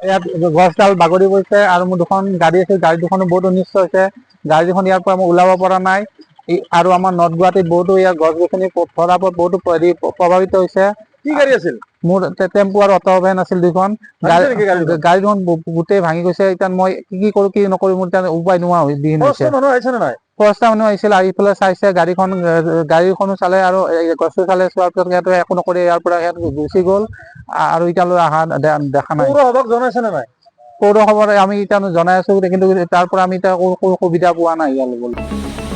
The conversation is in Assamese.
ইয়াত গছডাল বাগৰি পৰিছে আৰু মোৰ দুখন গাড়ী আছিল, গাড়ী দুখনো বহুত অনিষ্ট হৈছে। গাড়ী দুখন ইয়াৰ পৰা মই ওলাব পৰা নাই। আৰু আমাৰ নৰ্থ গুৱাহাটীত বহুতো ইয়াৰ গছ গছনি ভৰাৰ পৰা বহুতো প্ৰভাৱিত হৈছে। কি গাড়ী আছিল? মোৰ টেম্পু আৰু অটো ভেন আছিল দুখন। গাড়ী দুখন গোটেই ভাঙি গৈছে। এতিয়া মই কি কৰো কি নকৰো মোৰ উপায় নোহোৱা বিহীন হৈছে। ফৰেষ্টাৰ মানুহ আহিছিল, আহি পেলাই চাইছে গাড়ীখনো চালে আৰু গছটো চালে, চোৱাৰ পিছত সিহঁতে একো নকৰি ইয়াৰ পৰা সিহঁত গুচি গ'ল আৰু এতিয়ালৈ অহা দেখা নাই। পৌৰসভাক জনাইছে নে নাই? পৌৰসভাত আমি এতিয়া জনাই আছো, কিন্তু তাৰ পৰা আমি এতিয়া সুবিধা পোৱা নাই ইয়াৰ